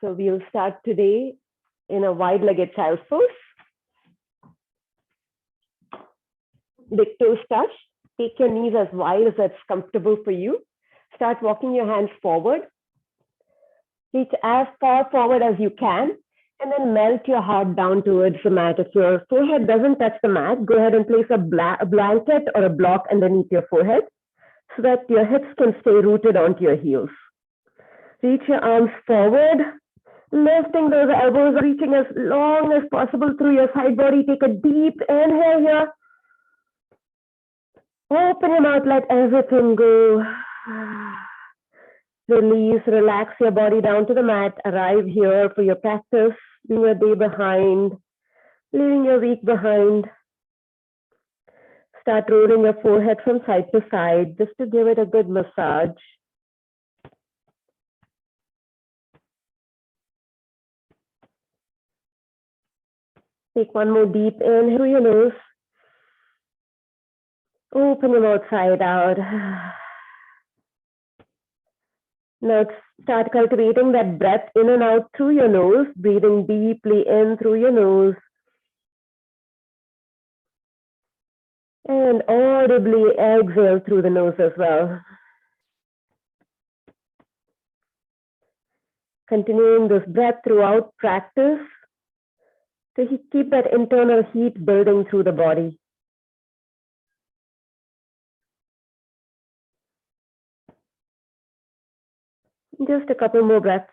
So we'll start today in a wide-legged child's pose. Big toes touch. Take your knees as wide as that's comfortable for you. Start walking your hands forward. Reach as far forward as you can, and then melt your heart down towards the mat. If your forehead doesn't touch the mat, go ahead and place a blanket or a block underneath your forehead so that your hips can stay rooted onto your heels. Reach your arms forward, lifting those elbows, reaching as long as possible through your side body. Take a deep inhale here. Open your mouth, let everything go. Release, relax your body down to the mat. Arrive here for your practice, leaving your day behind, leaving your week behind. Start rolling your forehead from side to side just to give it a good massage. Take one more deep inhale through your nose. Open your mouth side out. Now start cultivating that breath in and out through your nose, breathing deeply in through your nose. And audibly exhale through the nose as well. Continuing this breath throughout practice to keep that internal heat building through the body. Just a couple more breaths.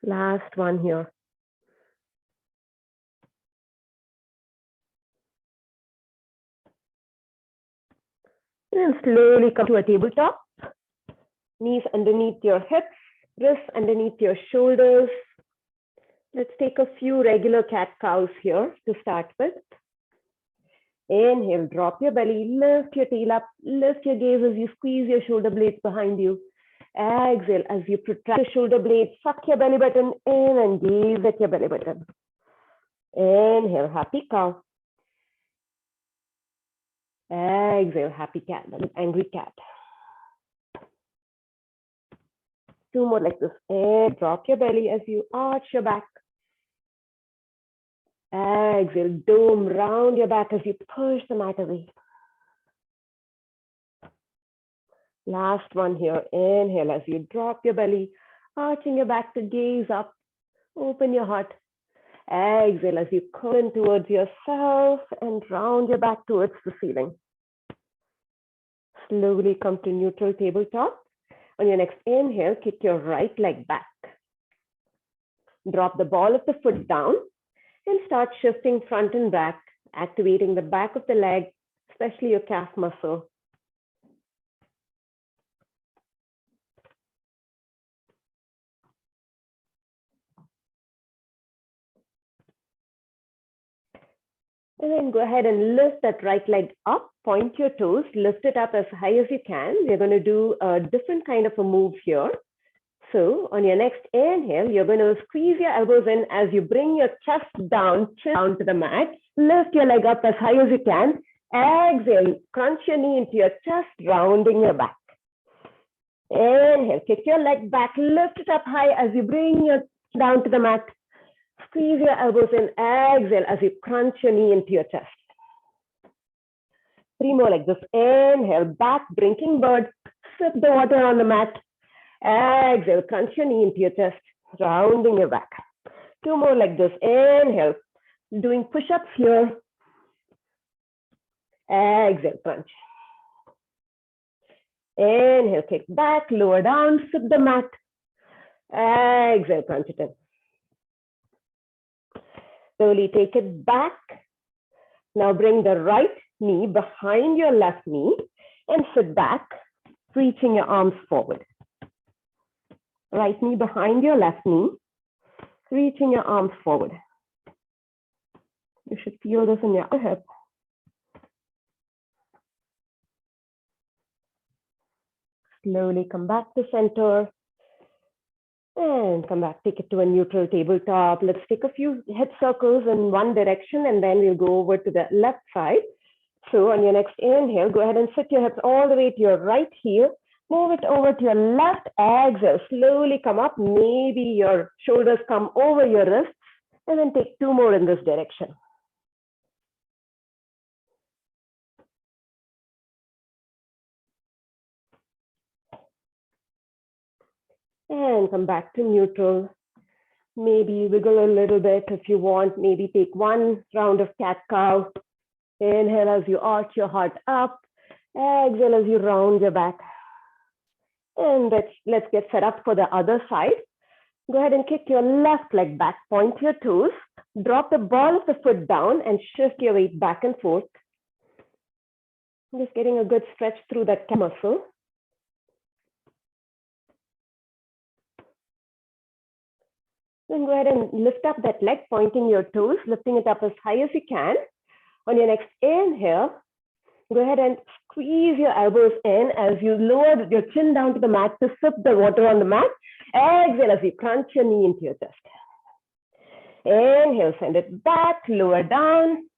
Last one here. And slowly come to a tabletop. Knees underneath your hips, wrists underneath your shoulders. Let's take a few regular cat-cows here to start with. Inhale, drop your belly, lift your tail up, lift your gaze as you squeeze your shoulder blades behind you. Exhale as you protract your shoulder blades, suck your belly button in and gaze at your belly button. Inhale, happy cow. Exhale, happy cat, angry cat. Two more like this. And drop your belly as you arch your back. Exhale, dome round your back as you push the mat away. Last one here. Inhale as you drop your belly, arching your back to gaze up. Open your heart. Exhale as you curl in towards yourself and round your back towards the ceiling. Slowly come to neutral tabletop. On your next inhale, kick your right leg back. Drop the ball of the foot down and start shifting front and back, activating the back of the leg, especially your calf muscle. And then go ahead and lift that right leg up, point your toes, lift it up as high as you can. We're going to do a different kind of a move here. So on your next inhale, you're going to squeeze your elbows in as you bring your chest down, chin down to the mat. Lift your leg up as high as you can. Exhale, crunch your knee into your chest, rounding your back. Inhale, kick your leg back, lift it up high as you bring your down to the mat. Squeeze your elbows in. Exhale as you crunch your knee into your chest. Three more like this. Inhale, back, drinking bird. Sip the water on the mat. Exhale, crunch your knee into your chest, rounding your back. Two more like this. Inhale, doing push-ups here. Exhale, crunch. Inhale, kick back, lower down, sip the mat. Exhale, crunch it in. Slowly take it back. Now bring the right knee behind your left knee and sit back, reaching your arms forward. Right knee behind your left knee, reaching your arms forward. You should feel this in your hip. Slowly come back to center and come back, take it to a neutral tabletop. Let's take a few head circles in one direction and then we'll go over to the left side. So on your next inhale, go ahead and sit your hips all the way to your right heel. Move it over to your left. Exhale, slowly come up. Maybe your shoulders come over your wrists. And then take 2 more in this direction. And come back to neutral. Maybe wiggle a little bit if you want. Maybe take 1 round of cat-cow. Inhale as you arch your heart up. Exhale as you round your back. And let's get set up for the other side. Go ahead and kick your left leg back. Point your toes. Drop the ball of the foot down and shift your weight back and forth. Just getting a good stretch through that calf muscle. Then go ahead and lift up that leg, pointing your toes, lifting it up as high as you can. On your next inhale, go ahead and squeeze your elbows in as you lower your chin down to the mat to sip the water on the mat. Exhale as you crunch your knee into your chest. Inhale, send it back, lower down.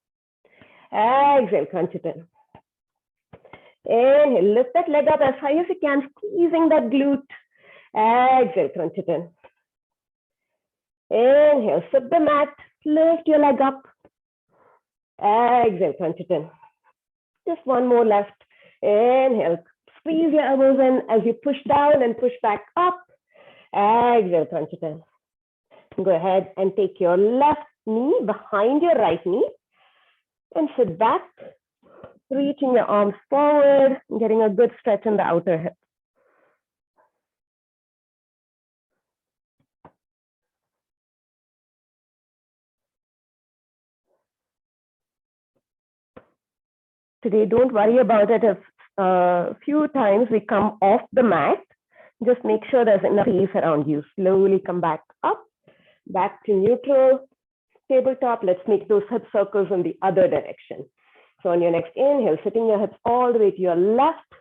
Exhale, crunch it in. Inhale, lift that leg up as high as you can, squeezing that glute. Exhale, crunch it in. Inhale, sip the mat, lift your leg up. Exhale, crunch it in. Just 1 more left. Inhale, squeeze your elbows in as you push down and push back up. Exhale, crunch it in. Go ahead and take your left knee behind your right knee and sit back, reaching your arms forward, getting a good stretch in the outer hip. Today, don't worry about it if a few times we come off the mat. Just make sure there's enough space around you. Slowly come back up, back to neutral, tabletop. Let's make those hip circles in the other direction. So on your next inhale, sitting your hips all the way to your left,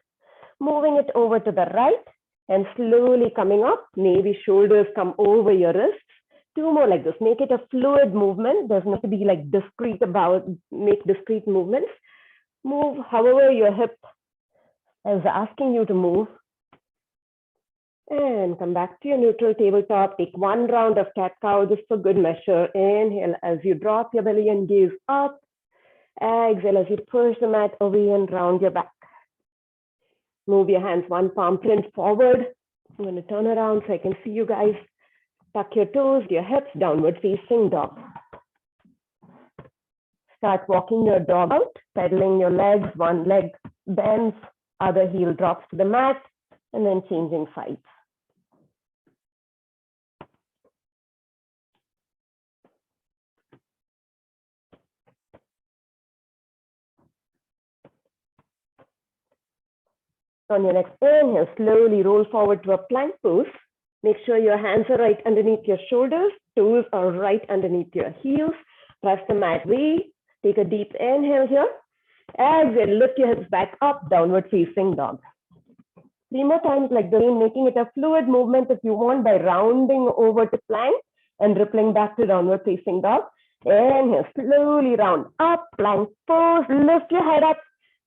moving it over to the right, and slowly coming up. Maybe shoulders come over your wrists. 2 more like this. Make it a fluid movement. Doesn't have to be like discrete make discrete movements. Move however your hip is asking you to move. And come back to your neutral tabletop. Take 1 round of cat-cow just for good measure. Inhale as you drop your belly and gaze up. Exhale as you push the mat away and round your back. Move your hands 1 palm print forward. I'm going to turn around so I can see you guys. Tuck your toes, your hips, downward facing dog. Start walking your dog out, pedaling your legs. 1 leg bends, other heel drops to the mat, and then changing sides. On your next inhale, slowly roll forward to a plank pose. Make sure your hands are right underneath your shoulders, toes are right underneath your heels. Press the mat away. Take a deep inhale here. Exhale, lift your hips back up, downward facing dog. 3 more times like this, making it a fluid movement if you want by rounding over to plank and rippling back to downward facing dog. Inhale, slowly round up, plank pose, lift your head up.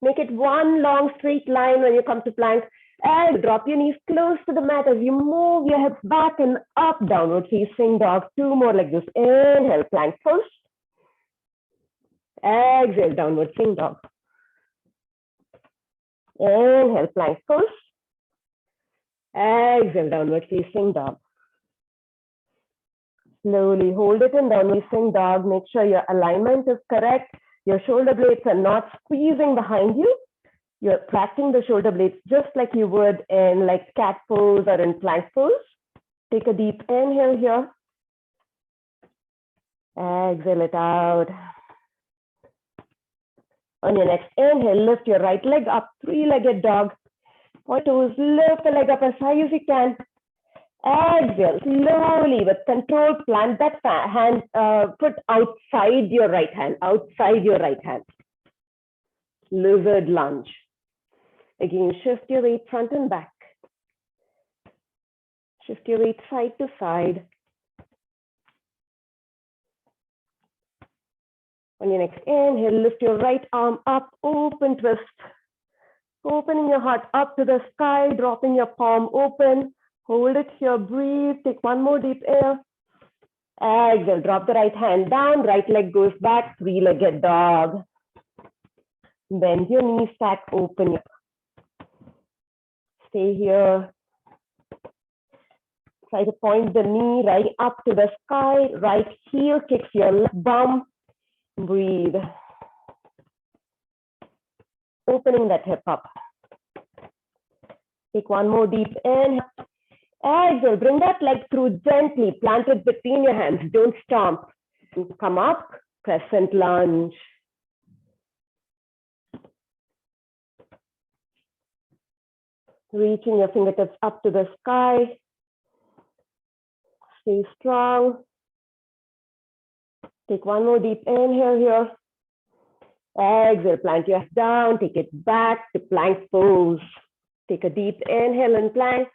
Make it 1 long straight line when you come to plank. And drop your knees close to the mat as you move your hips back and up, downward facing dog. 2 more like this. Inhale, plank pose. Exhale, downward facing dog. Inhale, plank pose. Exhale, downward facing dog. Slowly hold it in downward facing dog. Make sure your alignment is correct. Your shoulder blades are not squeezing behind you. You're tracking the shoulder blades just like you would in like cat pose or in plank pose. Take a deep inhale here. Exhale it out. On your next inhale, lift your right leg up, 3-legged dog. Point toes, lift the leg up as high as you can. Exhale, slowly with control, plant that hand, put outside your right hand, Lizard lunge. Again, shift your weight front and back. Shift your weight side to side. On your next inhale, lift your right arm up, open twist. Opening your heart up to the sky, dropping your palm open. Hold it here, breathe. Take one more deep air. Exhale, drop the right hand down, right leg goes back, three-legged dog. Bend your knees, stack, open your. Stay here. Try to point the knee right up to the sky, right heel kicks your left bum. Breathe. Opening that hip up. Take one more deep inhale. Exhale, bring that leg through gently, plant it between your hands, don't stomp. Come up, crescent lunge. Reaching your fingertips up to the sky. Stay strong. Take one more deep inhale here. Exhale, plant your hands down, take it back to plank pose. Take a deep inhale and plank.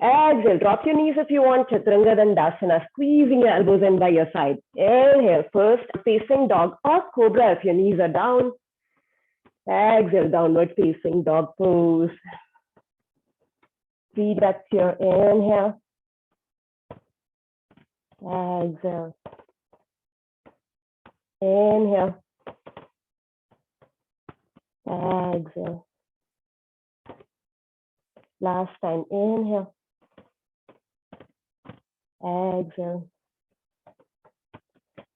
Exhale, drop your knees if you want, Chaturanga Dandasana, squeezing your elbows in by your side. Inhale, first facing dog or cobra if your knees are down. Exhale, downward facing dog pose. Breathe back to your inhale. Exhale. Inhale. Exhale. Last time, inhale. Exhale.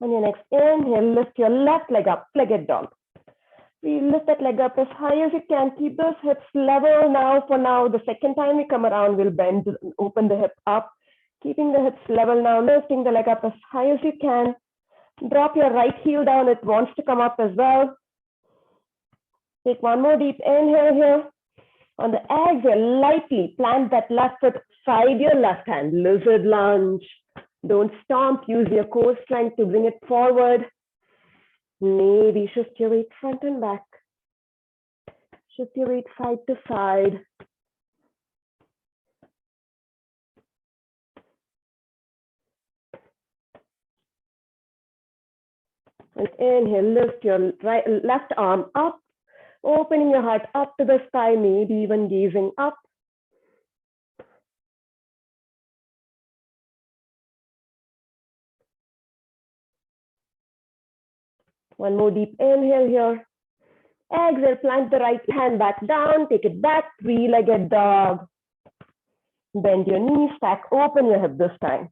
On your next inhale, lift your left leg up, flagged dog. We lift that leg up as high as you can. Keep those hips level now. For now, the second time we come around, we'll bend, open the hip up. Keeping the hips level now, lifting the leg up as high as you can. Drop your right heel down. It wants to come up as well. Take one more deep inhale here. On the exhale, lightly plant that left foot side your left hand. Lizard lunge. Don't stomp. Use your core strength to bring it forward. Maybe shift your weight front and back. Shift your weight side to side. And inhale, lift your left arm up, opening your heart up to the sky, maybe even gazing up. One more deep inhale here. Exhale, plant the right hand back down, take it back, three-legged dog. Bend your knees, stack, open your hip this time.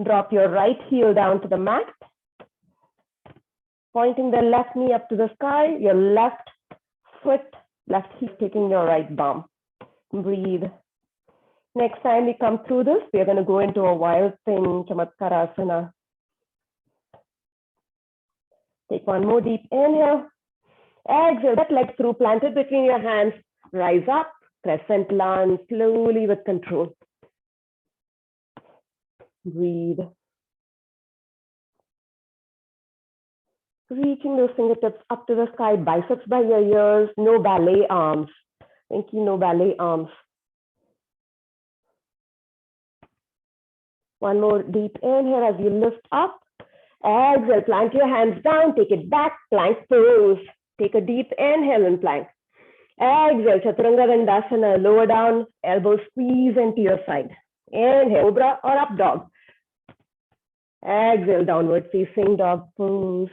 Drop your right heel down to the mat. Pointing the left knee up to the sky, your left foot, left heel taking your right bum. Breathe. Next time we come through this, we're going to go into a wild thing, Chamatkarasana. Take one more deep inhale. Exhale, that leg through, plant it between your hands. Rise up, crescent lunge, slowly with control. Breathe. Reaching those fingertips up to the sky, biceps by your ears, no ballet arms. Thank you, no ballet arms. One more deep inhale as you lift up. Exhale, plant your hands down, take it back, plank pose. Take a deep inhale and plank. Exhale, Chaturanga Dandasana, lower down, elbows squeeze into your side. Inhale, cobra or up dog. Exhale, downward facing dog pose.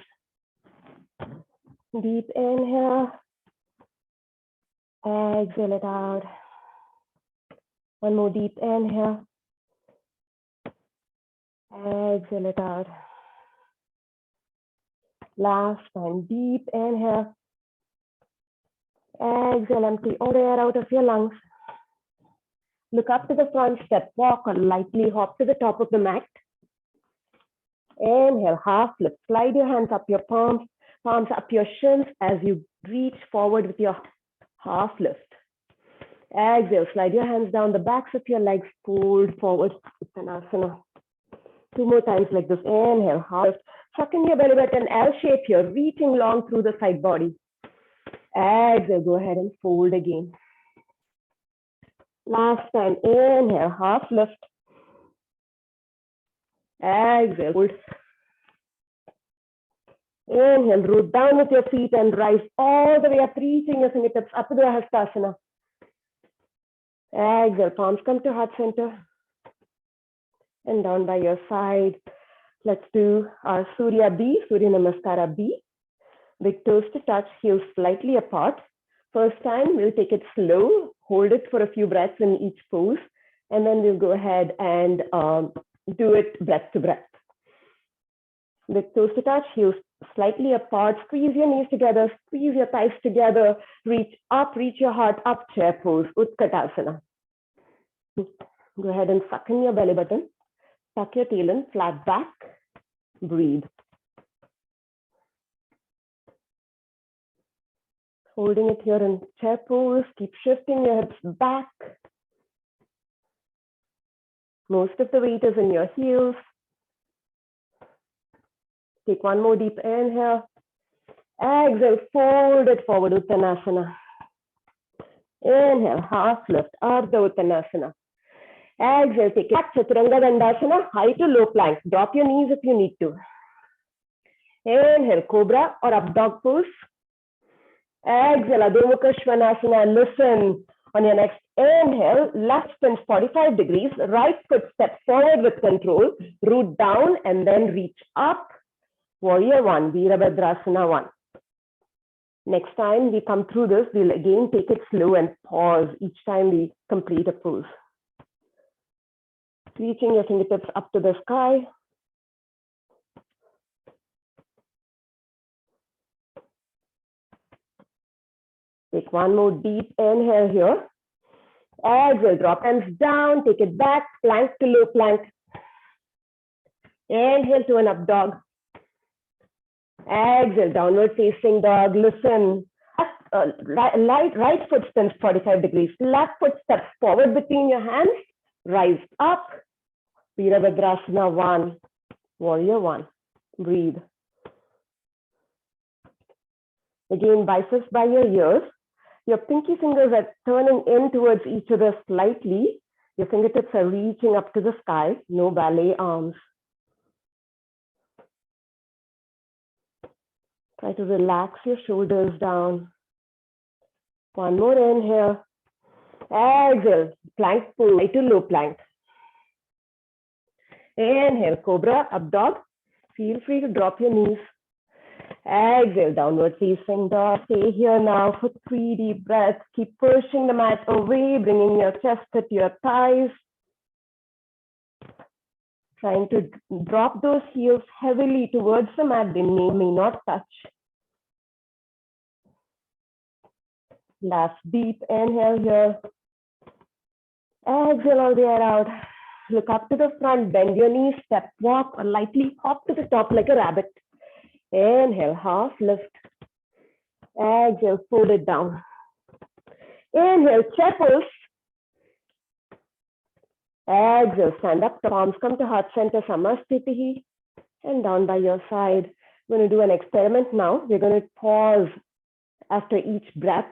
Deep inhale. Exhale it out. One more deep inhale. Exhale it out. Last time, deep inhale. Exhale, empty all the air out of your lungs. Look up to the front, step, walk, or lightly hop to the top of the mat. Inhale, half lift. Slide your hands up your palms up your shins as you reach forward with your half lift. Exhale, slide your hands down the backs of your legs, fold forward, Uttanasana. Two more times like this. Inhale, half lift. Suck in your belly button, L shape here, reaching long through the side body. Exhale, go ahead and fold again. Last time, inhale, half lift. Exhale, fold. Inhale, root down with your feet and rise all the way up, reaching your fingertips up to the Hastasana. Exhale, palms come to heart center and down by your side. Let's do our Surya B, Surya Namaskara B. Big toes to touch, heels slightly apart. First time, we'll take it slow, hold it for a few breaths in each pose, and then we'll go ahead and do it breath to breath. Big toes to touch, heels slightly apart, squeeze your knees together, squeeze your thighs together, reach up, reach your heart up, chair pose, Utkatasana. Go ahead and suck in your belly button, tuck your tail in, flat back, breathe. Holding it here in chair pose, keep shifting your hips back. Most of the weight is in your heels. Take one more deep inhale. Exhale, fold it forward, Uttanasana. Inhale, half lift, Ardha Uttanasana. Exhale, take it back, Chaturanga Dandasana, high to low plank. Drop your knees if you need to. Inhale, Cobra or Up Dog pose. Exhale, Adho Mukha Svanasana. Listen. On your next inhale, left spins 45 degrees, right foot steps forward with control, root down and then reach up. Warrior one, Virabhadrasana one. Next time we come through this, we'll again take it slow and pause each time we complete a pose. Reaching your fingertips up to the sky. Take one more deep inhale here. Exhale, drop hands down, take it back, plank to low plank. Inhale to an up dog. Exhale, downward facing dog. Listen. Right foot spins 45 degrees. Left foot steps forward between your hands. Rise up. Virabhadrasana one. Warrior one. Breathe. Again, biceps by your ears. Your pinky fingers are turning in towards each other slightly. Your fingertips are reaching up to the sky. No ballet arms. Try to relax your shoulders down. One more inhale. Exhale, plank pose, high to low plank. Inhale, Cobra, Up Dog. Feel free to drop your knees. Exhale, downward facing dog. Stay here now for 3 deep breaths. Keep pushing the mat away, bringing your chest to your thighs. Trying to drop those heels heavily towards the mat. They may not touch. Last deep inhale here. Exhale all the air out. Look up to the front, bend your knees, step, walk, or lightly hop to the top like a rabbit. Inhale, half lift. Exhale, fold it down. Inhale, chair pose. Exhale, stand up, palms come to heart center, Samastitihi, and down by your side. We're going to do an experiment now. We're going to pause after each breath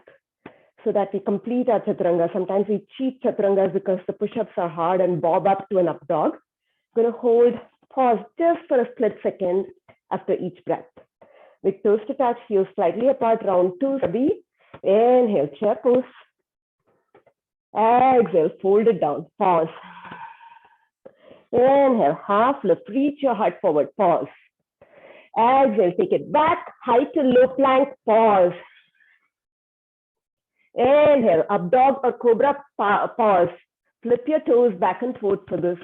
so that we complete our chaturanga. Sometimes we cheat chaturangas because the push-ups are hard and bob up to an up dog. We're going to hold, pause just for a split second after each breath. With toes to touch, heels slightly apart, round two, Sabi. Inhale, chair pose. Exhale, fold it down, pause. Inhale, half lift, reach your heart forward, pause. Exhale, take it back, high to low plank, pause. Inhale, up dog or cobra, pause. Flip your toes back and forth for this.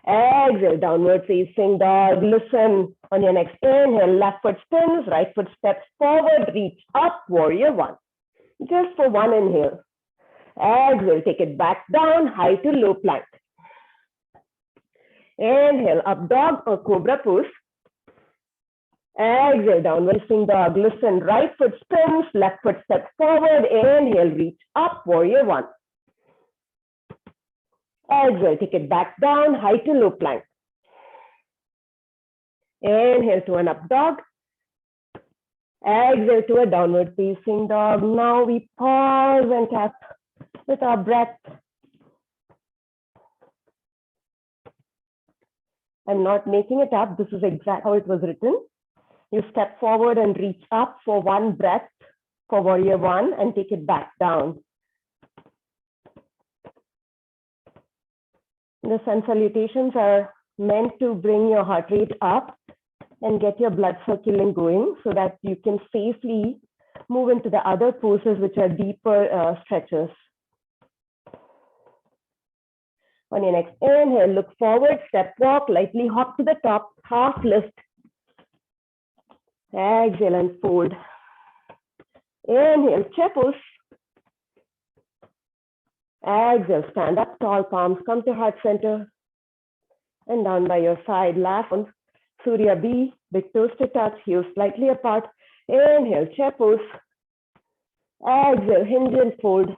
Exhale, downward facing dog. Listen. On your next inhale, left foot spins, right foot steps forward, reach up, warrior one. Just for one inhale. Exhale, take it back down, high to low plank. Inhale, up dog or cobra pose. Exhale, downward facing dog. Listen, right foot spins, left foot steps forward. Inhale, reach up, warrior one. Exhale, take it back down, high to low plank. Inhale to an up dog. Exhale to a downward facing dog. Now we pause and tap with our breath. I'm not making it up. This is exactly how it was written. You step forward and reach up for one breath for warrior one and take it back down. The sun salutations are meant to bring your heart rate up and get your blood circulating going so that you can safely move into the other poses, which are deeper stretches. On your next inhale, look forward, step walk, lightly hop to the top, half lift. Exhale and fold. Inhale, chair pose. Exhale, stand up tall, palms come to heart center. And down by your side, last one. Surya B, big toes to touch, heels slightly apart. Inhale, chair pose. Exhale, hinge and fold.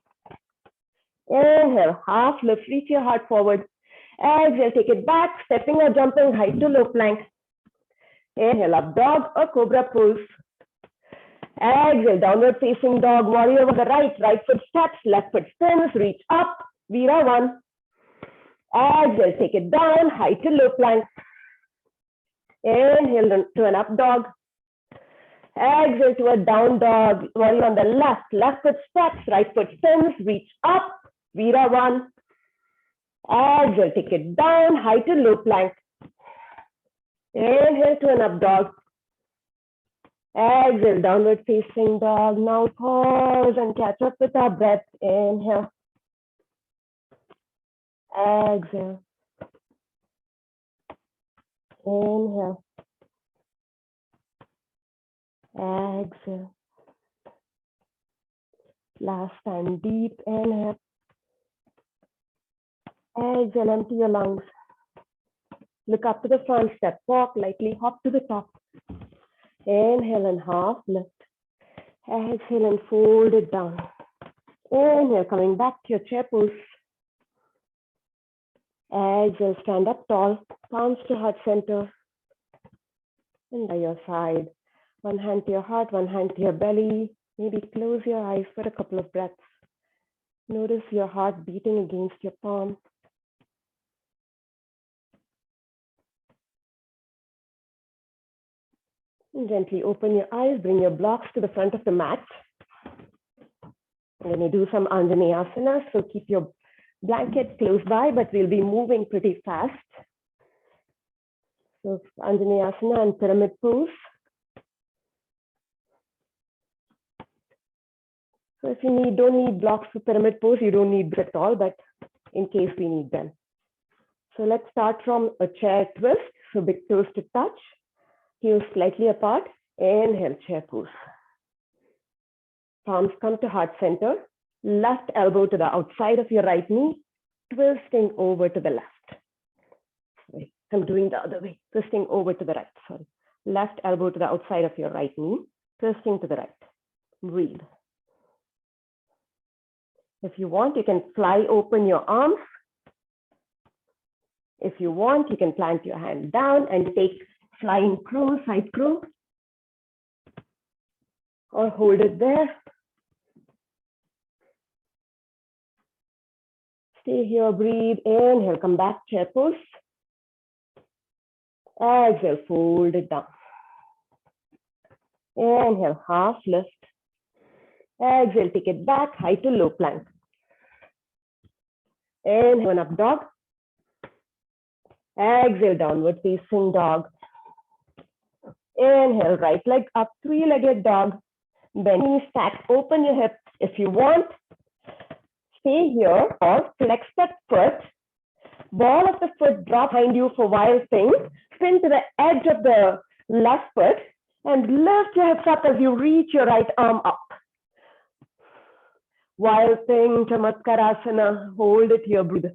Inhale, half lift, reach your heart forward. Exhale, take it back, stepping or jumping high to low plank. Inhale, up dog or cobra pose. Exhale, downward facing dog, warrior over the right, right foot steps, left foot spins, reach up, Vira one. Exhale, take it down, high to low plank. Inhale to an up dog. Exhale to a down dog, warrior on the left, left foot steps, right foot spins, reach up, Vira one. Exhale, take it down, high to low plank. Inhale to an up dog. Exhale, downward facing dog. Now pause and catch up with our breath. Inhale. Exhale. Inhale. Exhale. Last time, deep inhale. Exhale, empty your lungs. Look up to the front, step walk, lightly hop to the top. Inhale and half lift. Exhale and fold it down. Inhale, coming back to your chair pose. Exhale, stand up tall, palms to heart center. And by your side, one hand to your heart, one hand to your belly. Maybe close your eyes for a couple of breaths. Notice your heart beating against your palm. And gently open your eyes, bring your blocks to the front of the mat. I'm going to do some Anjaneyasana, so keep your blanket close by, but we'll be moving pretty fast. So Anjaneyasana and pyramid pose. So if you don't need blocks for pyramid pose, you don't need them at all, but in case we need them. So let's start from a chair twist. So big toes to touch. Heels slightly apart. Inhale, chair pose. Palms come to heart center. Left elbow to the outside of your right knee. Twisting over to the left. Sorry, I'm doing the other way. Twisting over to the right. Sorry. Left elbow to the outside of your right knee. Twisting to the right. Breathe. If you want, you can fly open your arms. If you want, you can plant your hand down and take flying crow, side crow, or hold it there. Stay here, breathe, inhale, come back, chair pose. Exhale, fold it down. Inhale, half lift. Exhale, take it back, high to low plank. Inhale, one up dog. Exhale, downward facing dog. Inhale, right leg up, three-legged dog. Bend knees, stack, open your hips. If you want, stay here or flex that foot. Ball of the foot drop behind you for wild thing. Spin to the edge of the left foot and lift your hips up as you reach your right arm up. Wild thing, Chamatkarasana. Hold it here, breathe.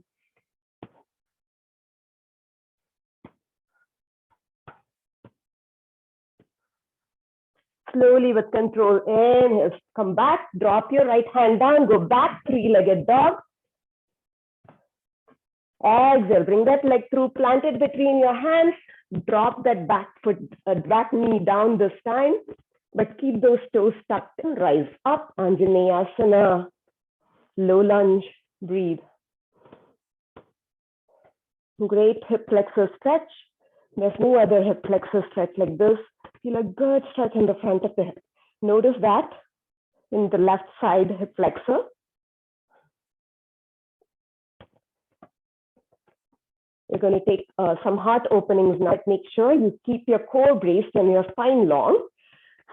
Slowly with control, inhale, come back, drop your right hand down, go back, three-legged dog. Exhale, bring that leg through, plant it between your hands, drop that back foot, back knee down this time, but keep those toes tucked in, rise up, Anjaneyasana, low lunge, breathe. Great hip flexor stretch. There's no other hip flexor stretch like this. Feel a good stretch in the front of the hip. Notice that in the left side hip flexor. You're going to take some heart openings now. Make sure you keep your core braced and your spine long.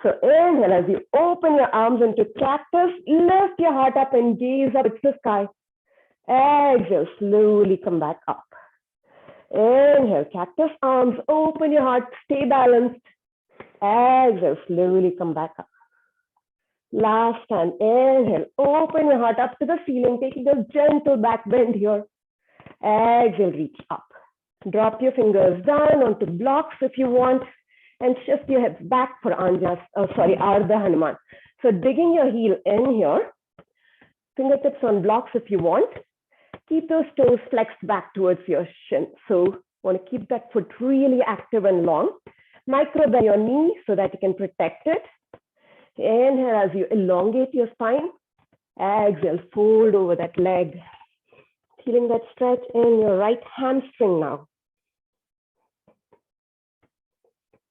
So inhale as you open your arms into cactus, lift your heart up and gaze up to the sky. Exhale, slowly come back up. Inhale, cactus arms, open your heart, stay balanced. Exhale, slowly come back up. Last time, inhale, open your heart up to the ceiling, taking a gentle back bend here. Exhale, reach up. Drop your fingers down onto blocks if you want, and shift your hips back for Ardha Hanuman. So digging your heel in here, fingertips on blocks if you want. Keep those toes flexed back towards your shin. So want to keep that foot really active and long. Micro bend your knee so that you can protect it. Inhale as you elongate your spine. Exhale, fold over that leg. Feeling that stretch in your right hamstring now.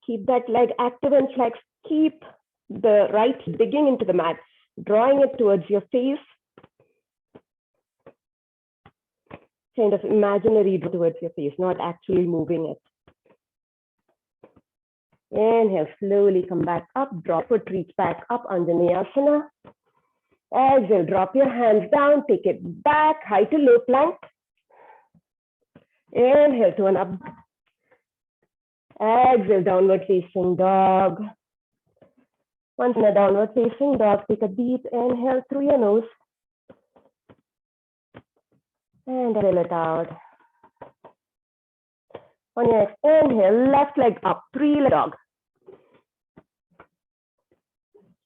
Keep that leg active and flexed. Keep the right digging into the mat, drawing it towards your face. Kind of imaginary towards your face, not actually moving it. Inhale, slowly come back up, drop it, reach back up, Anjaneyasana. Exhale, drop your hands down, take it back, high to low plank. Inhale to an up. Exhale, downward facing dog. Once in a downward facing dog, take a deep inhale through your nose. And exhale it out. On your next inhale, left leg up, three-leg dog.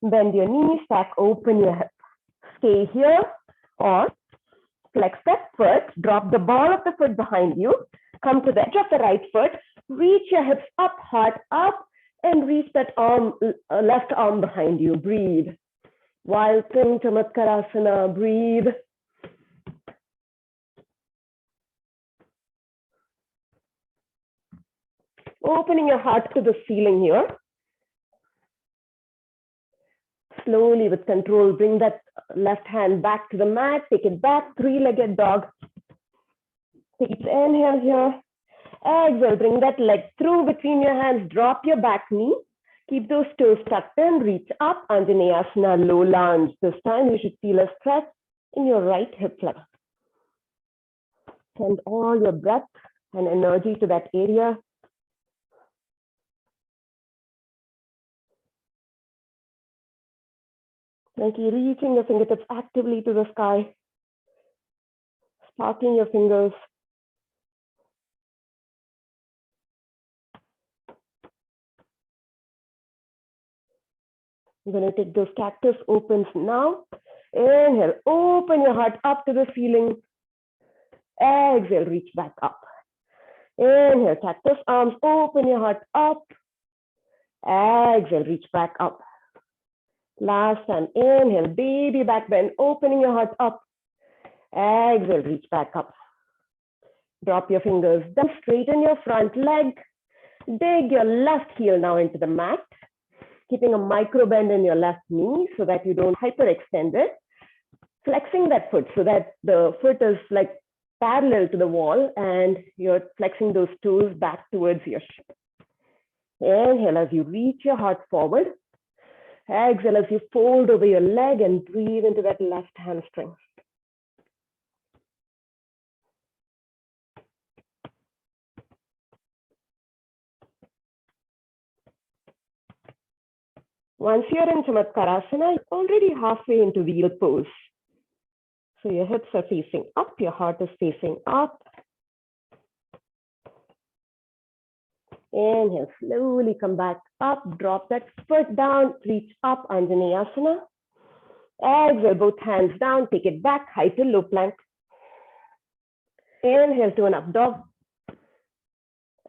Bend your knees back, open your hip. Stay here or flex that foot, drop the ball of the foot behind you, come to the edge of the right foot, reach your hips up, heart up, and reach that arm, left arm behind you. Breathe. Wild thing, Chamatkarasana, breathe. Opening your heart to the ceiling here. Slowly with control, bring that left hand back to the mat, take it back, three-legged dog. Take it, inhale here. Exhale, bring that leg through between your hands, drop your back knee. Keep those toes tucked in, reach up, Anjaneyasana, low lunge. This time you should feel a stretch in your right hip flexor. Send all your breath and energy to that area. Like you're reaching your fingertips actively to the sky, sparking your fingers. I'm going to take those cactus opens now. Inhale, open your heart up to the ceiling. Exhale, reach back up. Inhale, cactus arms, open your heart up. Exhale, reach back up. Last time, inhale, baby back bend, opening your heart up. Exhale, reach back up. Drop your fingers down, straighten your front leg. Dig your left heel now into the mat, keeping a micro bend in your left knee so that you don't hyperextend it. Flexing that foot so that the foot is like parallel to the wall and you're flexing those toes back towards your shin. Inhale as you reach your heart forward. Exhale as you fold over your leg and breathe into that left hamstring. Once you're in Chamatkarasana, you're already halfway into wheel pose. So your hips are facing up, your heart is facing up. Inhale, slowly come back up, drop that foot down, reach up, Anjaneyasana. Exhale, both hands down, take it back, high to low plank. Inhale to an up dog.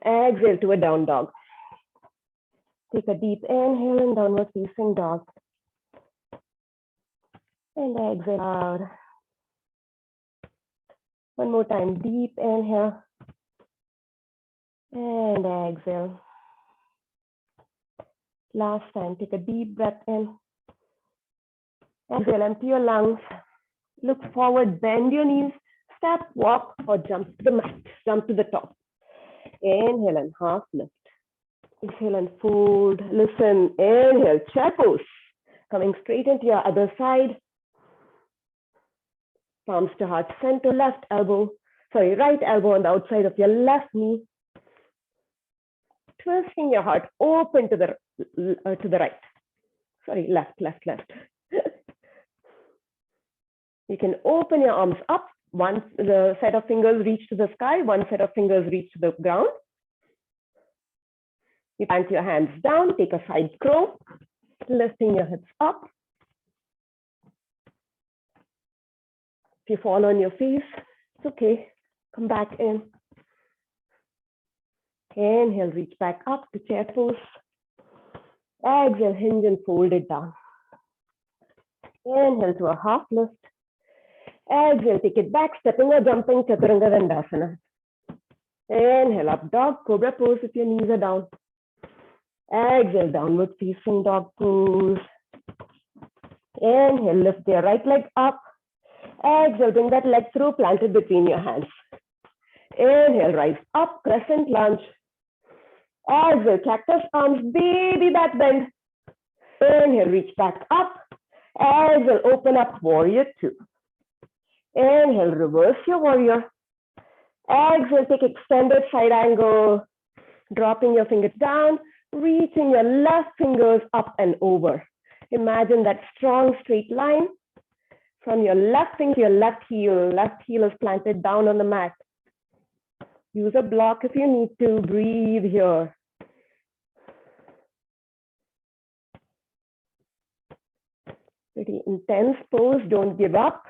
Exhale to a down dog. Take a deep inhale and downward facing dog. And exhale out. One more time, deep inhale. And exhale. Last time, take a deep breath in. Exhale, empty your lungs. Look forward, bend your knees, step, walk, or jump to the mat, jump to the top. Inhale and half lift. Exhale and fold. Listen, inhale, chair pose. Coming straight into your other side. Palms to heart center, right elbow on the outside of your left knee. Twisting your heart open to the right. Sorry, left. You can open your arms up. One the set of fingers reach to the sky, one set of fingers reach to the ground. You plant your hands down, take a side crow, lifting your hips up. If you fall on your face, it's okay. Come back in. Inhale, reach back up to chair pose. Exhale, hinge and fold it down. Inhale to a half lift. Exhale, take it back, stepping or jumping, Chaturanga Dandasana. Inhale, up dog, cobra pose if your knees are down. Exhale, downward facing dog pose. Inhale, lift your right leg up. Exhale, bring that leg through, plant it between your hands. Inhale, rise up, crescent lunge. Exhale, cactus arms, baby back bend. Inhale, reach back up. Exhale, open up, warrior two. Inhale, reverse your warrior. Exhale, take extended side angle. Dropping your fingers down, reaching your left fingers up and over. Imagine that strong straight line from your left finger to your left heel. Left heel is planted down on the mat. Use a block if you need to. Breathe here. Pretty intense pose. Don't give up.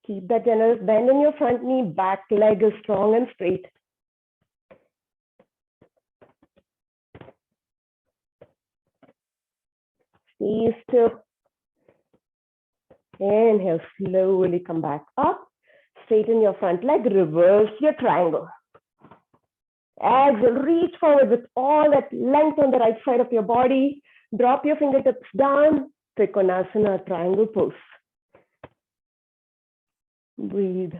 Keep that generous bend in your front knee. Back leg is strong and straight. Stay still. Inhale, slowly come back up. Straighten your front leg, reverse your triangle. Exhale, reach forward with all that length on the right side of your body. Drop your fingertips down, Trikonasana, triangle pose. Breathe.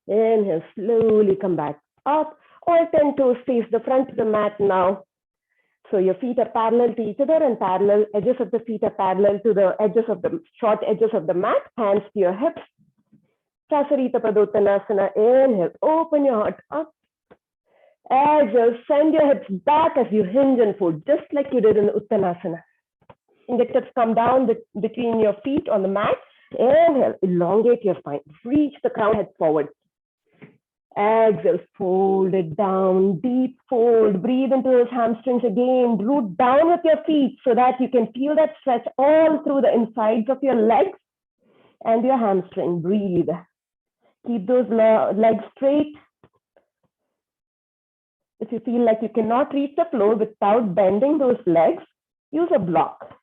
Inhale, slowly come back up. All 10 toes face the front of the mat now. So your feet are parallel to each other and parallel edges of the feet are parallel to the edges of the short edges of the mat. Hands to your hips. Sasarita Padottanasana. Inhale, open your heart up. Exhale, send your hips back as you hinge and fold, just like you did in Uttanasana. Fingertips come down between your feet on the mat. Inhale, elongate your spine. Reach the crown head forward. Exhale, fold it down, deep fold. Breathe into those hamstrings again. Root down with your feet so that you can feel that stretch all through the insides of your legs and your hamstring. Breathe. Keep those legs straight. If you feel like you cannot reach the floor without bending those legs, use a block.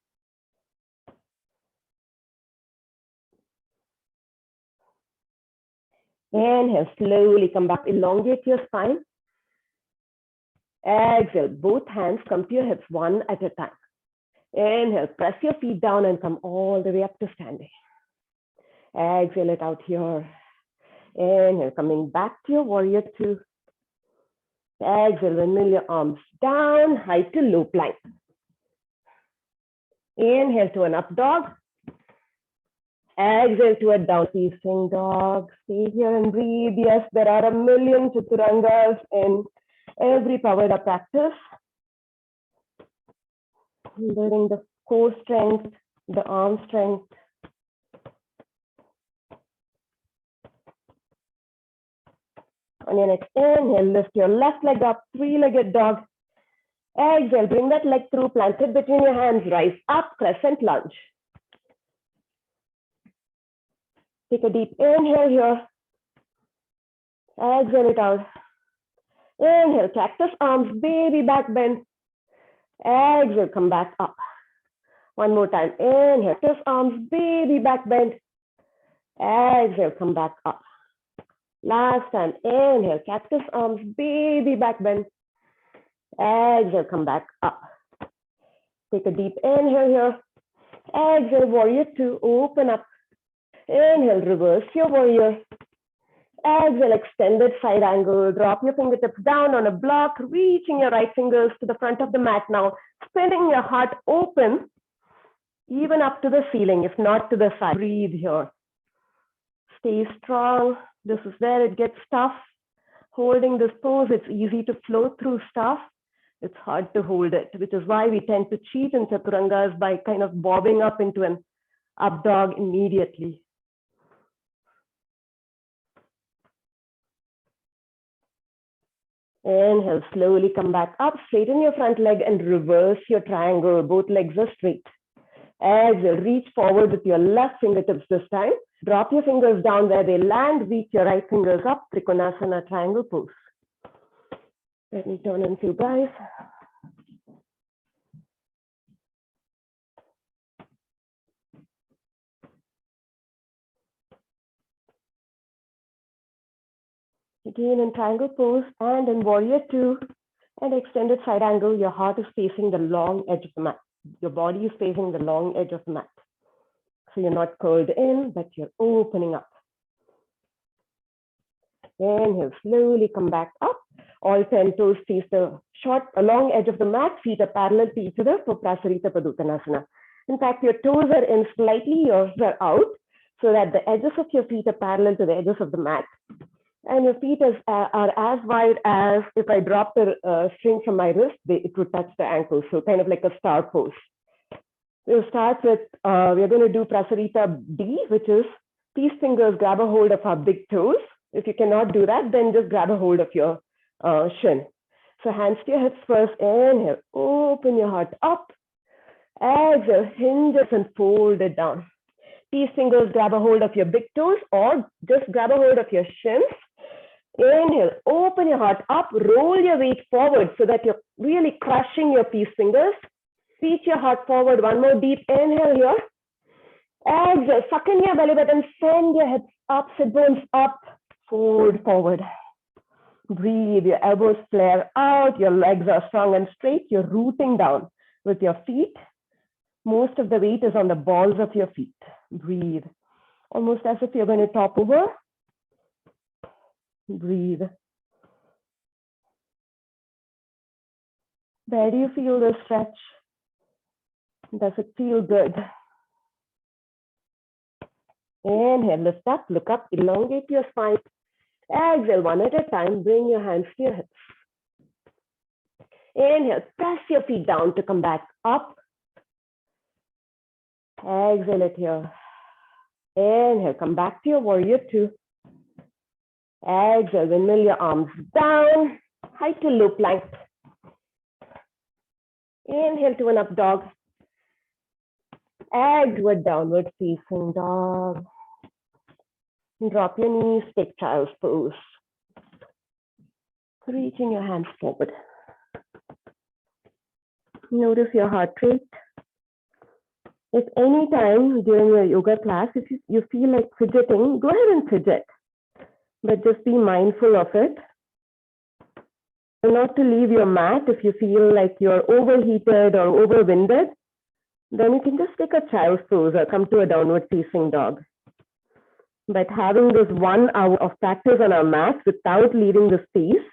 Inhale, slowly come back, elongate your spine. Exhale, both hands come to your hips one at a time. Inhale, press your feet down and come all the way up to standing. Exhale it out here. Inhale, coming back to your warrior two. Exhale, windmill your arms down, high to low plank. Inhale to an up dog. Exhale to a down facing dog. Stay here and breathe. Yes, there are a million chaturangas in every powered up practice. Building the core strength, the arm strength. On your next inhale, lift your left leg up, three-legged dog. Exhale, bring that leg through, plant it between your hands, rise up, crescent lunge. Take a deep inhale here. Exhale it out. Inhale, cactus arms, baby back bend. Exhale, come back up. One more time. Inhale, twist arms, baby back bend. Exhale, come back up. Last time. Inhale, cactus arms, baby back bend. Exhale, come back up. Take a deep inhale here. Exhale, warrior two, open up. Inhale, reverse your warrior. Exhale, extended side angle. Drop your fingertips down on a block, reaching your right fingers to the front of the mat now. Spinning your heart open, even up to the ceiling, if not to the side. Breathe here. Stay strong. This is where it gets tough. Holding this pose, it's easy to flow through stuff. It's hard to hold it, which is why we tend to cheat in chaturangas by kind of bobbing up into an up dog immediately. Inhale, slowly come back up, straighten your front leg and reverse your triangle. Both legs are straight. Exhale, reach forward with your left fingertips this time. Drop your fingers down where they land, reach your right fingers up, Trikonasana triangle pose. Let me turn and see, guys. Again in triangle pose and in warrior two and extended side angle, your heart is facing the long edge of the mat. Your body is facing the long edge of the mat. So you're not curled in, but you're opening up. Inhale, slowly come back up. All 10 toes face the short, long edge of the mat. Feet are parallel to each other for Prasarita Padottanasana. In fact, your toes are in slightly, yours are out, so that the edges of your feet are parallel to the edges of the mat. And your feet are as wide as if I drop the string from my wrist, it would touch the ankle. So kind of like a star pose. We'll start with, we're going to do Prasarita D, which is these fingers grab a hold of our big toes. If you cannot do that, then just grab a hold of your shin. So hands to your hips first. Inhale, open your heart up. Exhale, hinges and fold it down. These fingers grab a hold of your big toes or just grab a hold of your shins. Inhale, open your heart up, roll your weight forward so that you're really crushing your peace fingers. Reach your heart forward, one more deep inhale here. Exhale, suck in your belly button, send your hips up, sit bones up, fold forward. Breathe, your elbows flare out, your legs are strong and straight, you're rooting down with your feet. Most of the weight is on the balls of your feet. Breathe, almost as if you're going to top over. Breathe. Where do you feel the stretch? Does it feel good? Inhale, lift up, look up, elongate your spine. Exhale, one at a time, bring your hands to your hips. Inhale, press your feet down to come back up. Exhale it here. Inhale, come back to your warrior two. Exhale, windmill your arms down, high to low plank. Inhale to an up dog. Exhale, downward facing dog. Drop your knees, take child's pose. Reaching your hands forward. Notice your heart rate. If any time during your yoga class, if you feel like fidgeting, go ahead and fidget. But just be mindful of it. Not to leave your mat if you feel like you're overheated or overwinded. Then you can just take a child's pose or come to a downward facing dog. But having this 1 hour of practice on our mat without leaving the space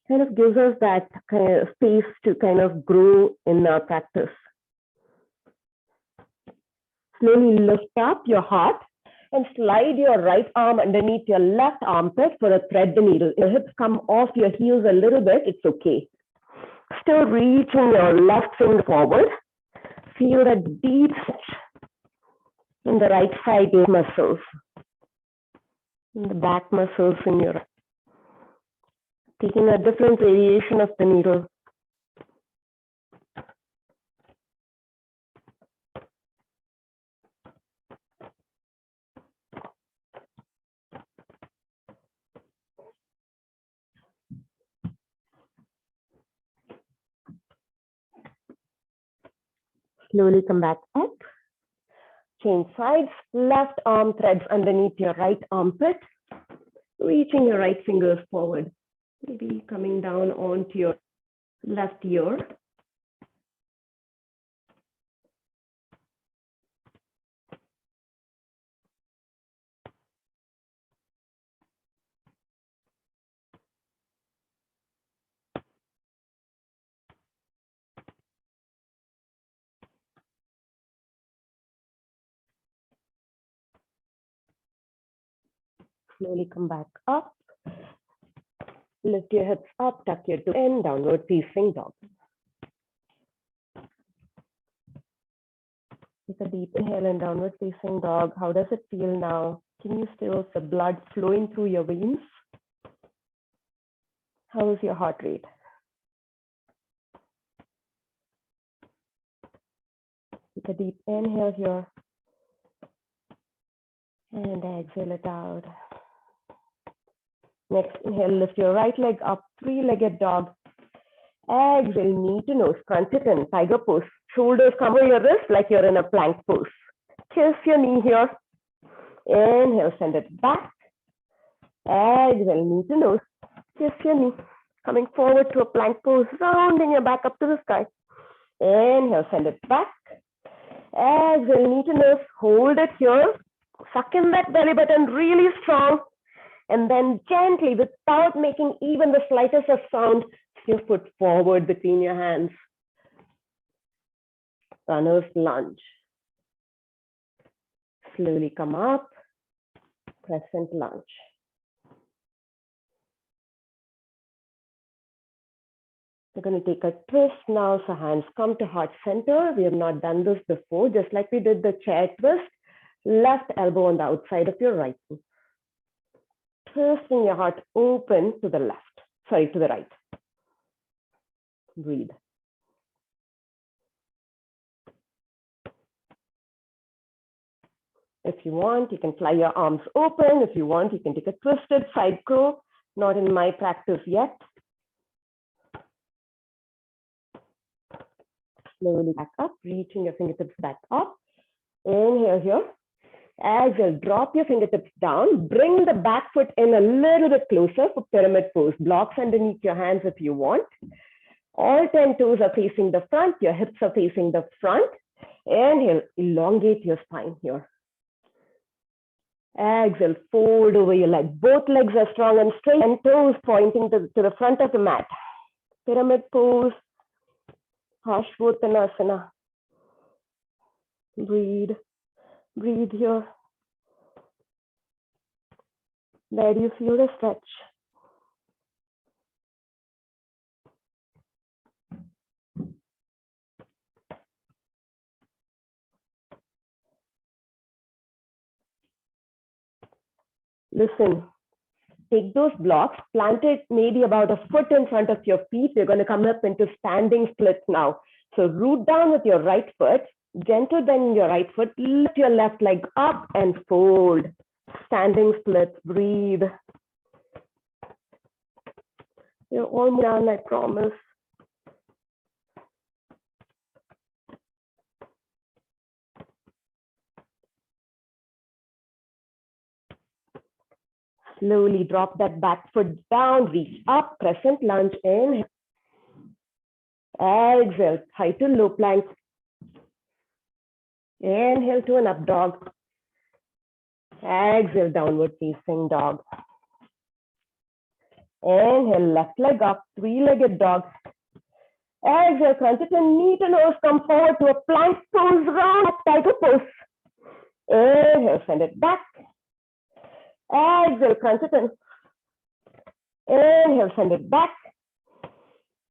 kind of gives us that kind of space to kind of grow in our practice. Slowly lift up your heart and slide your right arm underneath your left armpit for a thread the needle. Your hips come off your heels a little bit, it's okay. Still reaching your left finger forward. Feel a deep stretch in the right side muscles, in the back muscles in your, taking a different variation of the needle. Slowly come back up. Change sides. Left arm threads underneath your right armpit. Reaching your right fingers forward. Maybe coming down onto your left ear. Slowly come back up. Lift your hips up, tuck your toes in, downward facing dog. Take a deep inhale and downward facing dog. How does it feel now? Can you still feel the blood flowing through your veins? How is your heart rate? Take a deep inhale here. And exhale it out. Next, inhale, lift your right leg up, three-legged dog. Exhale, knee to nose, crunch it in, tiger pose. Shoulders cover your wrist like you're in a plank pose. Kiss your knee here. Inhale, send it back. Exhale, knee to nose. Kiss your knee. Coming forward to a plank pose, rounding your back up to the sky. Inhale, send it back. Exhale, knee to nose. Hold it here. Suck in that belly button really strong. And then gently, without making even the slightest of sound, your foot forward between your hands. Runner's lunge. Slowly come up. Crescent lunge. We're going to take a twist now. So hands come to heart center. We have not done this before. Just like we did the chair twist. Left elbow on the outside of your right knee. Twisting your heart open to the left. Sorry, to the right. Breathe. If you want, you can fly your arms open. If you want, you can take a twisted side crow. Not in my practice yet. Slowly back up, reaching your fingertips back up. Inhale here. Exhale, drop your fingertips down. Bring the back foot in a little bit closer for pyramid pose. Blocks underneath your hands if you want. All 10 toes are facing the front. Your hips are facing the front. Inhale, elongate your spine here. Exhale, fold over your leg. Both legs are strong and straight and toes pointing to the front of the mat. Pyramid pose. Harshvottanasana. Breathe. Breathe here. Where do you feel the stretch? Listen, take those blocks, plant it maybe about a foot in front of your feet. You're going to come up into standing splits now. So root down with your right foot, gentle bend your right foot, lift your left leg up and fold. Standing splits, breathe. You're almost done, I promise. Slowly drop that back foot down, reach up, crescent lunge, inhale. Exhale, high to low plank. Inhale to an up dog. Exhale, downward facing dog. Inhale, left leg up, three-legged dog. Exhale, crunch it in, knee to nose, come forward to a plank pose, round, tiger pose. Inhale, send it back. Exhale, crunch it in. Inhale, send it back.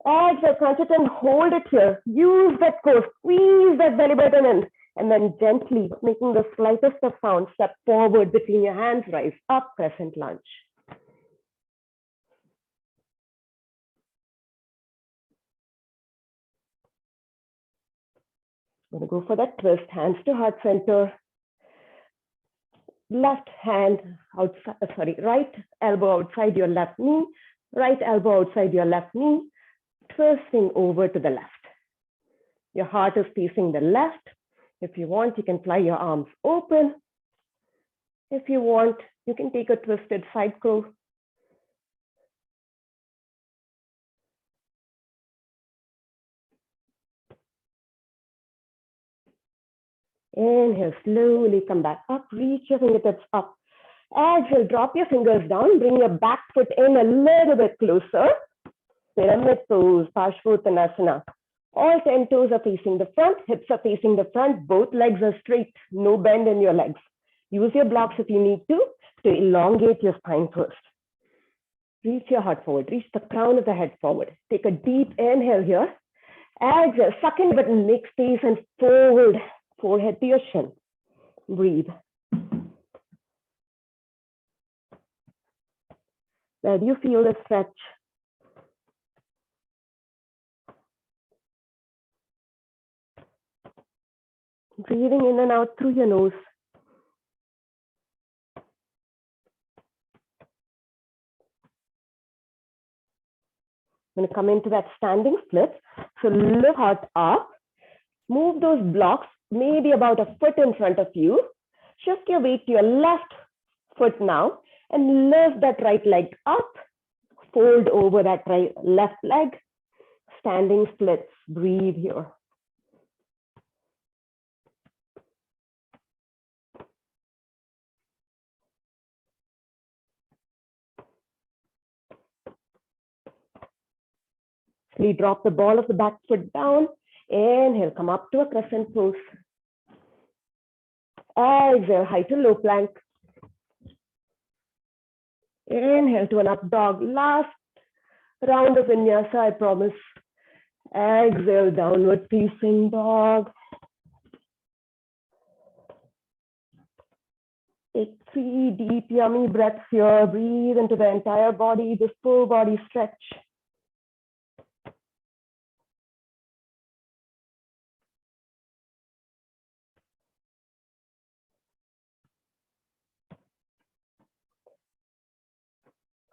Exhale, crunch it in, hold it here. Use that core, squeeze that belly button in. And then gently, making the slightest of sound, step forward between your hands, rise up, crescent lunge. I'm going to go for that twist, hands to heart center. Left hand outside, right elbow outside your left knee, right elbow outside your left knee, twisting over to the left. Your heart is facing the left. If you want, you can fly your arms open. If you want, you can take a twisted side crow. Inhale, slowly come back up, reach your fingertips up. Exhale, drop your fingers down, bring your back foot in a little bit closer. Pyramid pose, Parshvottanasana. All 10 toes are facing the front, hips are facing the front, both legs are straight, no bend in your legs. Use your blocks if you need to elongate your spine twist. Reach your heart forward, reach the crown of the head forward. Take a deep inhale here. Exhale, suck in, but make space and fold forehead to your shin. Breathe. Where do you feel the stretch? Breathing in and out through your nose. I'm going to come into that standing split. So lift heart up. Move those blocks maybe about a foot in front of you. Shift your weight to your left foot now and lift that right leg up. Fold over that left leg. Standing splits. Breathe here. Slowly drop the ball of the back foot down. Inhale, come up to a crescent pose. Exhale, high to low plank. Inhale to an up dog. Last round of vinyasa, I promise. Exhale, downward facing dog. Take 3 deep, yummy breaths here. Breathe into the entire body, this full body stretch.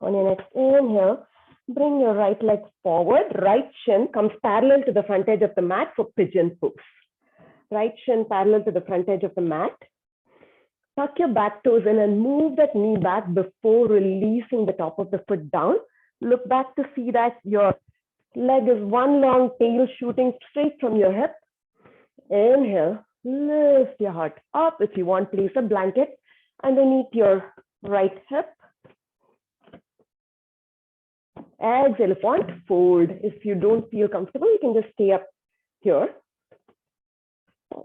On your next inhale, bring your right leg forward. Right shin comes parallel to the front edge of the mat for pigeon pose. Right shin parallel to the front edge of the mat. Tuck your back toes in and move that knee back before releasing the top of the foot down. Look back to see that your leg is one long tail shooting straight from your hip. Inhale, lift your heart up. If you want, place a blanket underneath your right hip. Exhale, if you want, fold. If you don't feel comfortable, you can just stay up here.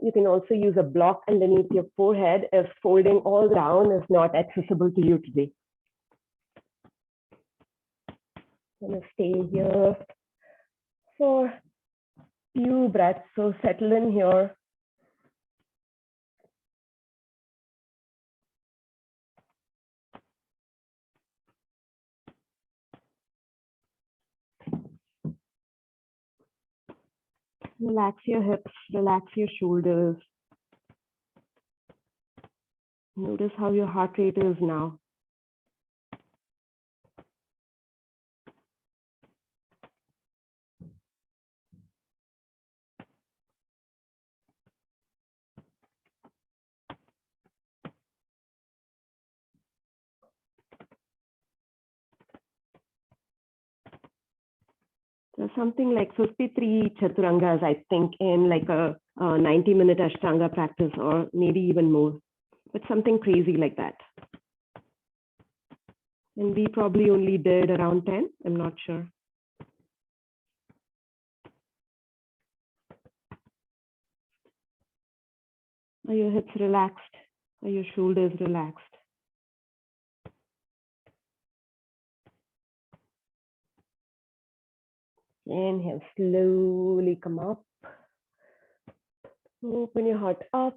You can also use a block underneath your forehead if folding all down is not accessible to you today. I'm going to stay here for a few breaths. So settle in here. Relax your hips, relax your shoulders. Notice how your heart rate is now. There's something like 53 chaturangas, I think, in like a 90-minute Ashtanga practice, or maybe even more, but something crazy like that. And we probably only did around 10, I'm not sure. Are your hips relaxed? Are your shoulders relaxed? Inhale, slowly come up. Open your heart up.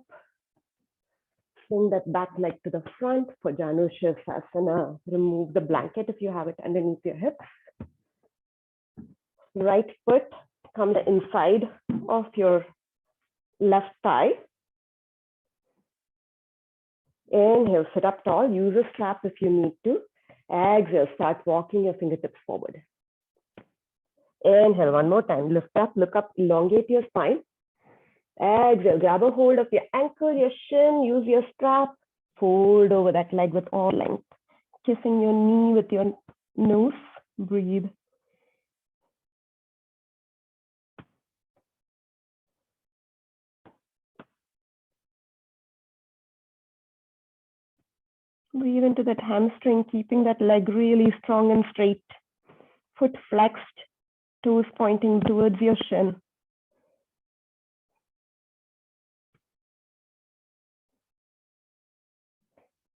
Swing that back leg to the front for Janu Shavasana. Remove the blanket if you have it underneath your hips. Right foot comes inside of your left thigh. Inhale, sit up tall. Use a strap if you need to. Exhale, start walking your fingertips forward. Inhale, one more time. Lift up, look up, elongate your spine. Exhale, grab a hold of your ankle, your shin, use your strap, fold over that leg with all length, kissing your knee with your nose, breathe. Breathe into that hamstring, keeping that leg really strong and straight, foot flexed, toes pointing towards your shin.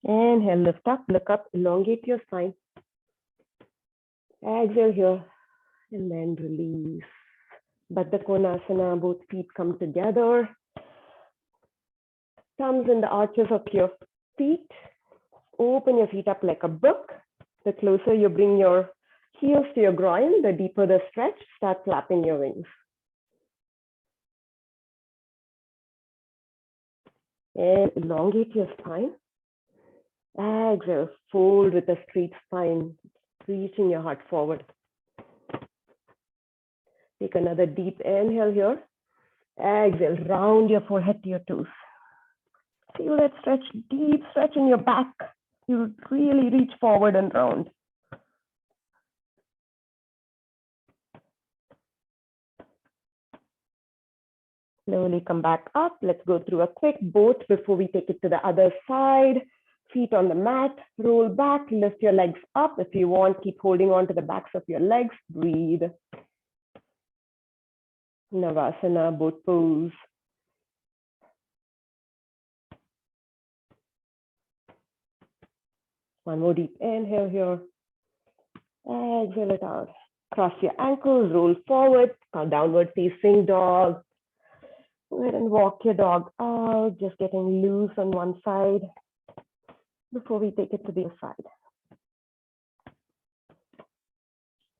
Inhale, lift up, look up, elongate your spine. Exhale here, and then release. Baddha Konasana, both feet come together. Thumbs in the arches of your feet. Open your feet up like a book. The closer you bring your heels to your groin, the deeper the stretch. Start flapping your wings. And elongate your spine. Exhale, fold with a straight spine, reaching your heart forward. Take another deep inhale here. Exhale, round your forehead to your toes. Feel that stretch, deep stretch in your back. You really reach forward and round. Slowly come back up. Let's go through a quick boat before we take it to the other side. Feet on the mat, roll back, lift your legs up. If you want, keep holding on to the backs of your legs. Breathe. Navasana, boat pose. One more deep inhale here. Exhale it out. Cross your ankles, roll forward, downward facing dog. Go ahead and walk your dog out, just getting loose on one side before we take it to the other side.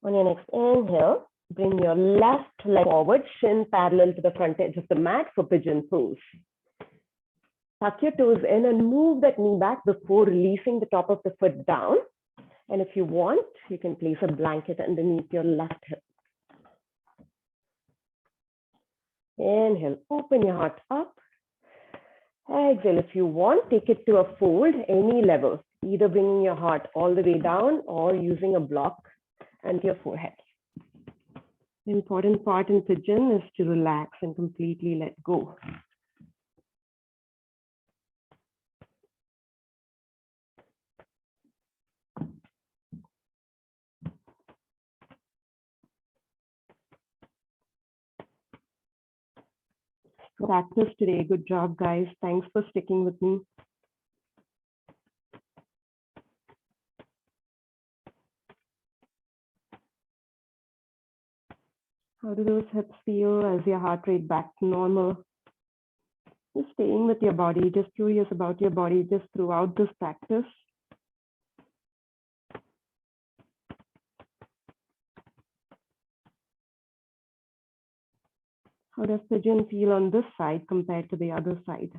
On your next inhale, bring your left leg forward, shin parallel to the front edge of the mat for pigeon pose. Tuck your toes in and move that knee back before releasing the top of the foot down. And if you want, you can place a blanket underneath your left hip. Inhale, open your heart up. Exhale, if you want, take it to a fold, any level, either bringing your heart all the way down or using a block and your forehead. The important part in pigeon is to relax and completely let go. Practice today. Good job, guys. Thanks for sticking with me. How do those hips feel as your heart rate back to normal? Just staying with your body, just curious about your body just throughout this practice. How does pigeon feel on this side compared to the other side?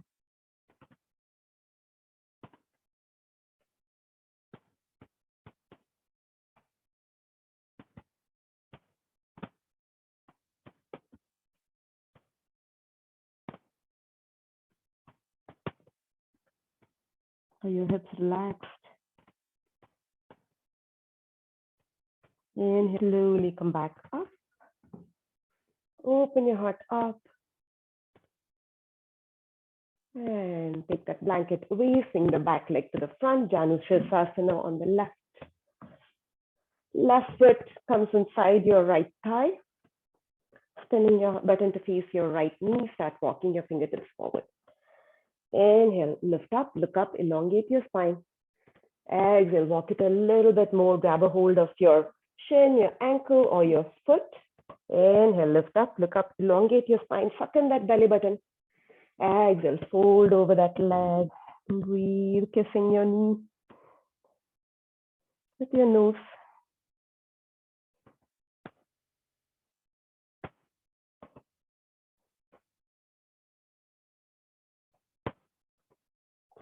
Are your hips relaxed? Inhale, slowly come back up. Open your heart up. And take that blanket away, swing the back leg to the front, Janu Shavasana on the left. Left foot comes inside your right thigh. Spinning your butt into face your right knee, start walking your fingertips forward. Inhale, lift up, look up, elongate your spine. Exhale, walk it a little bit more, grab a hold of your shin, your ankle, or your foot. Inhale, lift up, look up, elongate your spine, suck in that belly button. Exhale, fold over that leg. Breathe, kissing your knee with your nose.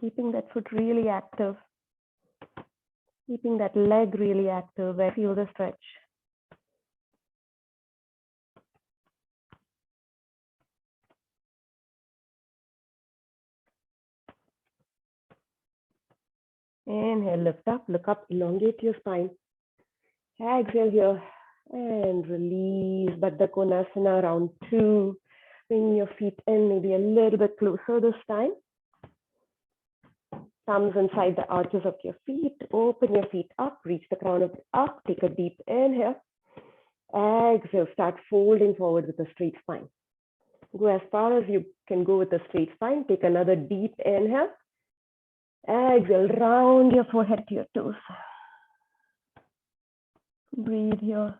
Keeping that foot really active. Keeping that leg really active. I feel the stretch. Inhale, lift up, look up, elongate your spine. Exhale here and release. Baddha Konasana, round 2. Bring your feet in, maybe a little bit closer this time. Thumbs inside the arches of your feet. Open your feet up, reach the crown of the up. Take a deep inhale. Exhale, start folding forward with a straight spine. Go as far as you can go with a straight spine. Take another deep inhale. Exhale, round your forehead to your toes. Breathe here.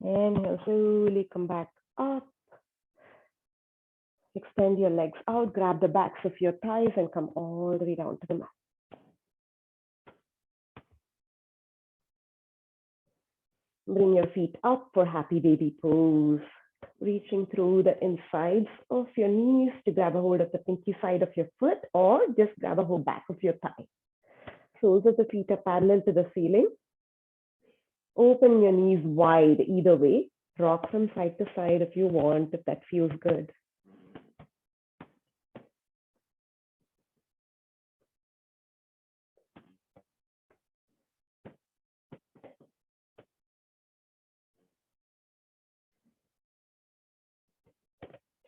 Inhale, slowly come back up. Extend your legs out, grab the backs of your thighs and come all the way down to the mat. Bring your feet up for happy baby pose. Reaching through the insides of your knees to grab a hold of the pinky side of your foot or just grab a hold back of your thigh. Soles of the feet are parallel to the ceiling. Open your knees wide either way. Rock from side to side if you want, if that feels good.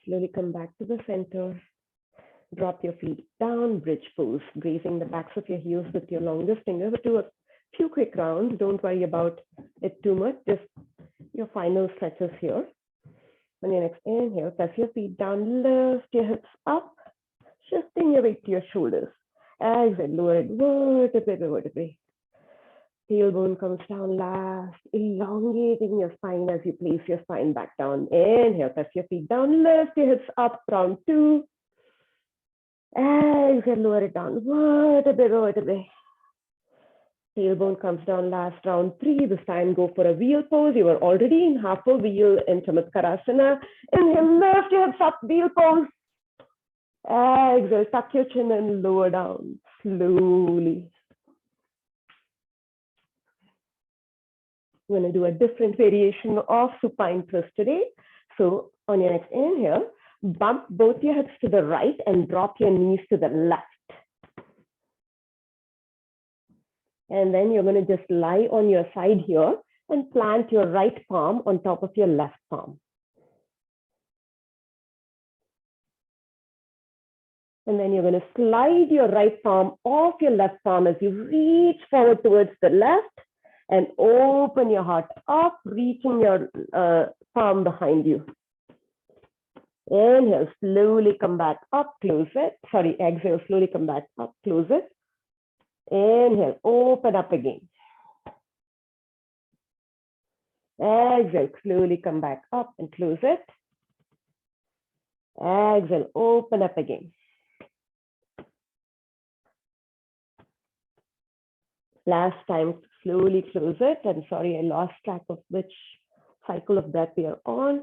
Slowly come back to the center. Drop your feet down, bridge pose, grazing the backs of your heels with your longest finger. But do a few quick rounds. Don't worry about it too much. Just your final stretches here. On your next inhale, press your feet down, lift your hips up, shifting your weight to your shoulders. Exhale, lower it, vertebrae by vertebrae. Tailbone comes down last, elongating your spine as you place your spine back down. Inhale, press your feet down, lift your hips up, round 2. Exhale, lower it down, vertebrae by vertebrae. Tailbone comes down last, round 3. This time go for a wheel pose. You are already in half a wheel in Chamatkarasana. Inhale, lift your hips up, wheel pose. Exhale, tuck your chin and lower down slowly. We're going to do a different variation of supine twist today. So on your next inhale, bump both your hips to the right and drop your knees to the left. And then you're going to just lie on your side here and plant your right palm on top of your left palm. And then you're going to slide your right palm off your left palm as you reach forward towards the left and open your heart up, reaching your palm behind you. Inhale, slowly come back up, close it. Sorry, exhale, slowly come back up, close it. Inhale, open up again. Exhale, slowly come back up and close it. Exhale, open up again. Last time, slowly close it. I'm sorry, I lost track of which cycle of breath we are on.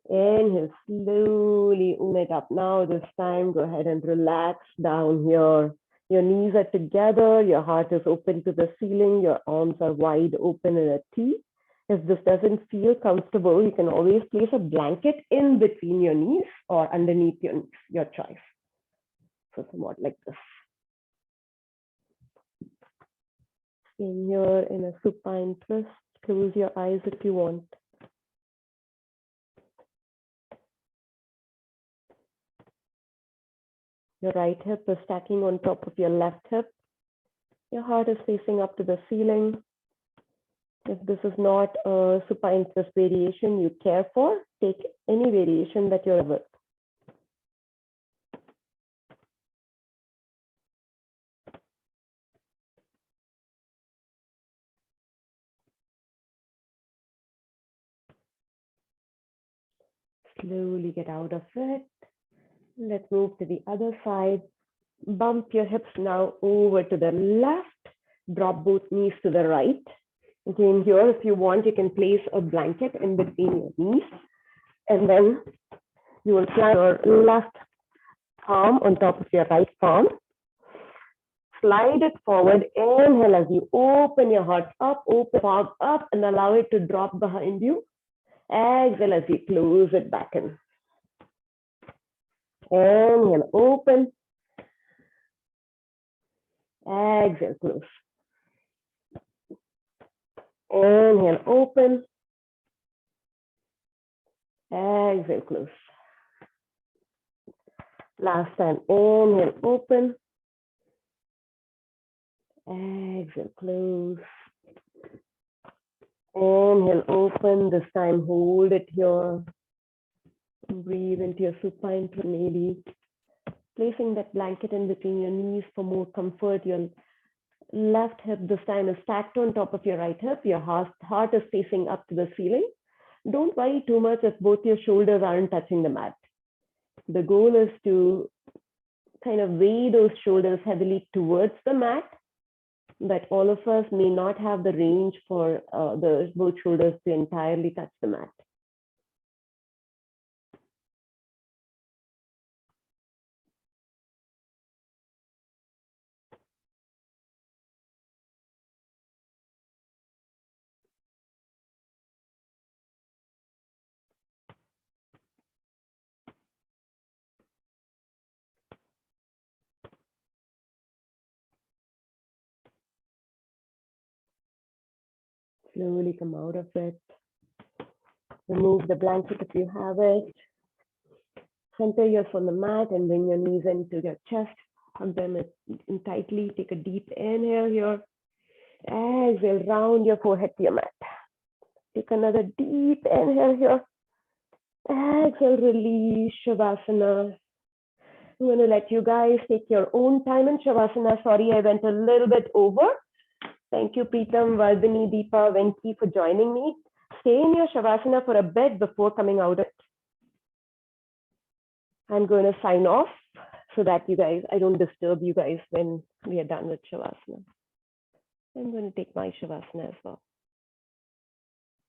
Inhale, slowly open it up. Now this time, go ahead and relax down here. Your knees are together, your heart is open to the ceiling, your arms are wide open in a T. If this doesn't feel comfortable, you can always place a blanket in between your knees or underneath your choice. So somewhat like this. In here in a supine twist, close your eyes if you want. Your right hip is stacking on top of your left hip. Your heart is facing up to the ceiling. If this is not a supine twist variation you care for, take any variation that you're with. Slowly get out of it. Let's move to the other side. Bump your hips now over to the left. Drop both knees to the right. Again, here, if you want, you can place a blanket in between your knees. And then you will plant your left palm on top of your right palm. slide it forward. Inhale as you open your heart up, open palm up, and allow it to drop behind you. Exhale as you close it back in. Inhale, open. Exhale, close. Inhale, open. Exhale, close. Last time, inhale, open. Exhale, close. Inhale, open. This time, hold it here. Breathe into your supine trinity. Placing that blanket in between your knees for more comfort. Your left hip this time is stacked on top of your right hip. Your heart is facing up to the ceiling. Don't worry too much if both your shoulders aren't touching the mat. The goal is to kind of weigh those shoulders heavily towards the mat, but all of us may not have the range for both shoulders to entirely touch the mat. Slowly come out of it. Remove the blanket if you have it. Center yourself on the mat and bring your knees into your chest. Hug them in tightly. Take a deep inhale here. Exhale, round your forehead to your mat. Take another deep inhale here. Exhale, release, Shavasana. I'm going to let you guys take your own time in Shavasana. Sorry, I went a little bit over. Thank you, Preetam, Vardhini, Deepa, Venki for joining me. Stay in your Shavasana for a bit before coming out of it. I'm going to sign off so that I don't disturb you guys when we are done with Shavasana. I'm going to take my Shavasana as well.